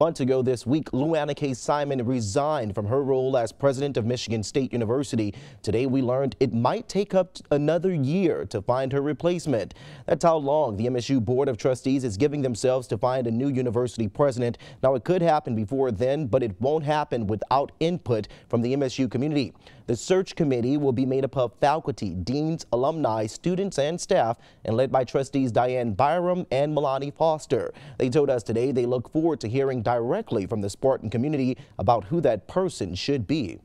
Months ago this week, Luana K. Simon resigned from her role as president of Michigan State University. Today, we learned it might take up another year to find her replacement. That's how long the MSU Board of Trustees is giving themselves to find a new university president. Now, it could happen before then, but it won't happen without input from the MSU community. The search committee will be made up of faculty, deans, alumni, students, and staff, and led by trustees Diane Byram and Melanie Foster. They told us today they look forward to hearing directly from the Spartan community about who that person should be.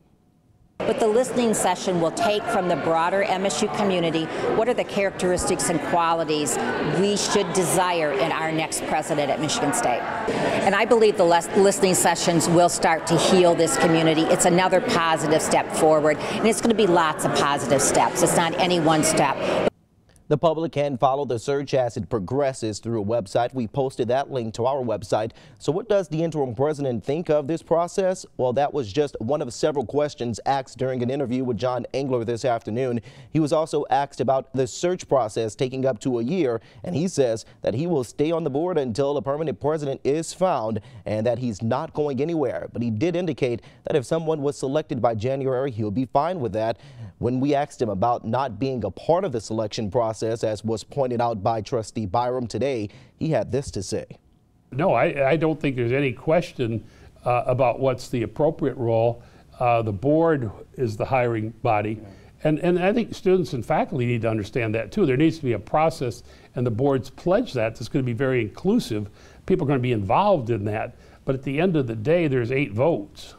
But the listening session will take from the broader MSU community what are the characteristics and qualities we should desire in our next president at Michigan State. And I believe the listening sessions will start to heal this community. It's another positive step forward, and it's going to be lots of positive steps. It's not any one step. The public can follow the search as it progresses through a website. We posted that link to our website. So what does the interim president think of this process? Well, that was just one of several questions asked during an interview with John Engler this afternoon. He was also asked about the search process taking up to a year, and he says that he will stay on the board until a permanent president is found and that he's not going anywhere. But he did indicate that if someone was selected by January, he'll be fine with that. When we asked him about not being a part of the selection process, as was pointed out by Trustee Byram today, he had this to say. No, I don't think there's any question about what's the appropriate role. The board is the hiring body. And I think students and faculty need to understand that too. There needs to be a process, and the board's pledged that. It's going to be very inclusive. People are going to be involved in that. But at the end of the day, there's 8 votes.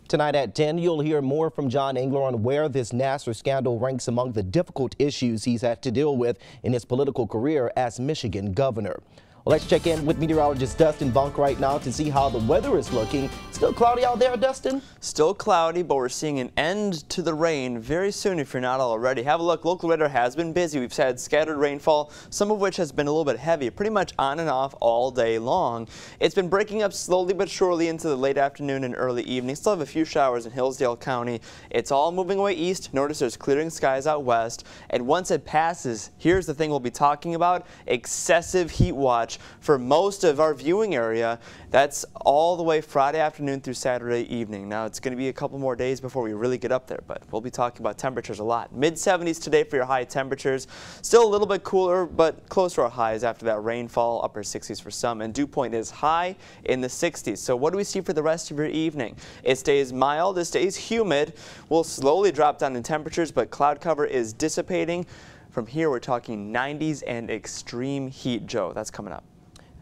Tonight at 10, you'll hear more from John Engler on where this Nassar scandal ranks among the difficult issues he's had to deal with in his political career as Michigan governor. Well, let's check in with meteorologist Dustin Bunk right now to see how the weather is looking. Still cloudy out there, Dustin? Still cloudy, but we're seeing an end to the rain very soon if you're not already. Have a look. Local radar has been busy. We've had scattered rainfall, some of which has been a little bit heavy, pretty much on and off all day long. It's been breaking up slowly but surely into the late afternoon and early evening. Still have a few showers in Hillsdale County. It's all moving away east. Notice there's clearing skies out west. And once it passes, here's the thing we'll be talking about: excessive heat watch for most of our viewing area. That's all the way Friday afternoon through Saturday evening. Now, it's going to be a couple more days before we really get up there, but we'll be talking about temperatures a lot. Mid-70s today for your high temperatures. Still a little bit cooler, but close to our highs after that rainfall. Upper 60s for some, and dew point is high in the 60s. So what do we see for the rest of your evening? It stays mild, it stays humid. We'll slowly drop down in temperatures, but cloud cover is dissipating. From here, we're talking 90s and extreme heat. Joe, that's coming up.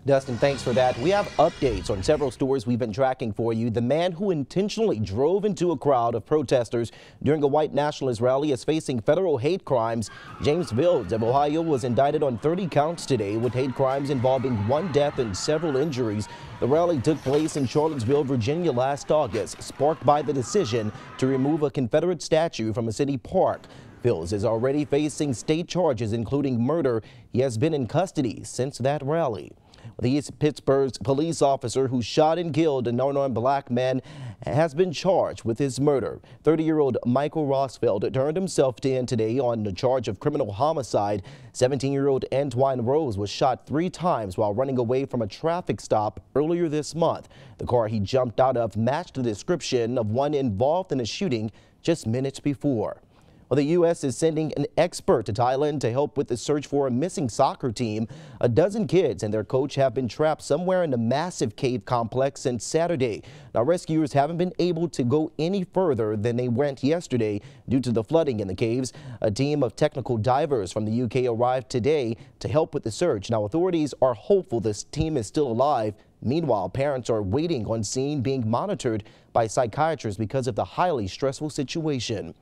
Dustin, thanks for that. We have updates on several stories we've been tracking for you. The man who intentionally drove into a crowd of protesters during a white nationalist rally is facing federal hate crimes. James Fields of Ohio was indicted on 30 counts today with hate crimes involving 1 death and several injuries. The rally took place in Charlottesville, Virginia last August, sparked by the decision to remove a Confederate statue from a city park. Fields is already facing state charges, including murder. He has been in custody since that rally. The East Pittsburgh's police officer who shot and killed an unarmed black man has been charged with his murder. 30-year-old Michael Rossfeld turned himself in today on the charge of criminal homicide. 17-year-old Antoine Rose was shot 3 times while running away from a traffic stop earlier this month. The car he jumped out of matched the description of one involved in a shooting just minutes before. Well, the U.S. is sending an expert to Thailand to help with the search for a missing soccer team. A dozen kids and their coach have been trapped somewhere in a massive cave complex since Saturday. Now, rescuers haven't been able to go any further than they went yesterday due to the flooding in the caves. A team of technical divers from the U.K. arrived today to help with the search. Now, authorities are hopeful this team is still alive. Meanwhile, parents are waiting on scene, being monitored by psychiatrists because of the highly stressful situation.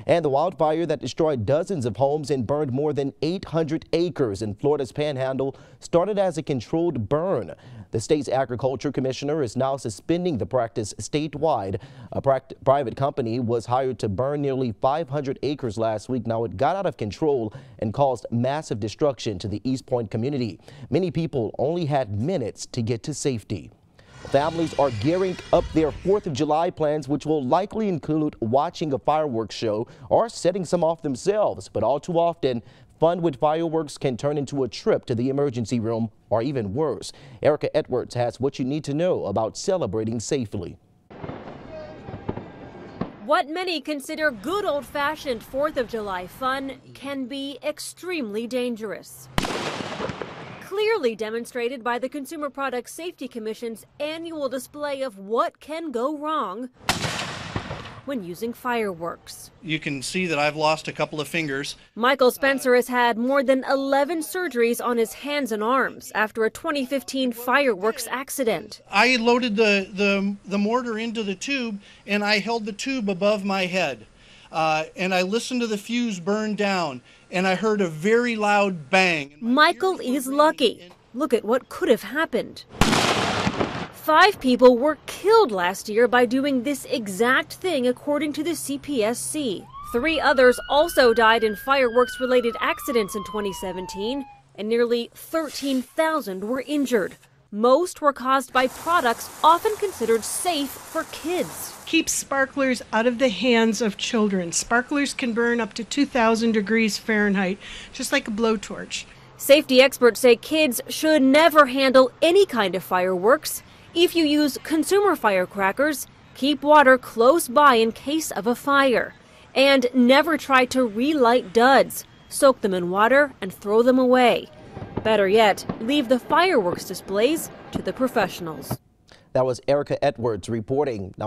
And the wildfire that destroyed dozens of homes and burned more than 800 acres in Florida's Panhandle started as a controlled burn. The state's agriculture commissioner is now suspending the practice statewide. A private company was hired to burn nearly 500 acres last week. Now, it got out of control and caused massive destruction to the East Point community. Many people only had minutes to get to safety. Families are gearing up their 4th of July plans, which will likely include watching a fireworks show or setting some off themselves. But all too often, Fun with fireworks can turn into a trip to the emergency room or even worse. Erica Edwards has what you need to know about celebrating safely. What many consider good old-fashioned 4th of July fun can be extremely dangerous. Clearly demonstrated by the Consumer Product Safety Commission's annual display of what can go wrong when using fireworks. You can see that I've lost a couple of fingers. Michael Spencer has had more than 11 surgeries on his hands and arms after a 2015 fireworks accident. I loaded the mortar into the tube and I held the tube above my head. And I listened to the fuse burn down and I heard a very loud bang. Michael is lucky. Look at what could have happened. 5 people were killed last year by doing this exact thing, according to the CPSC. 3 others also died in fireworks-related accidents in 2017, and nearly 13,000 were injured. Most were caused by products often considered safe for kids. Keep sparklers out of the hands of children. Sparklers can burn up to 2,000 degrees Fahrenheit, just like a blowtorch. Safety experts say kids should never handle any kind of fireworks. If you use consumer firecrackers, keep water close by in case of a fire. And never try to relight duds. Soak them in water and throw them away. Better yet, leave the fireworks displays to the professionals. That was Erica Edwards reporting. Now,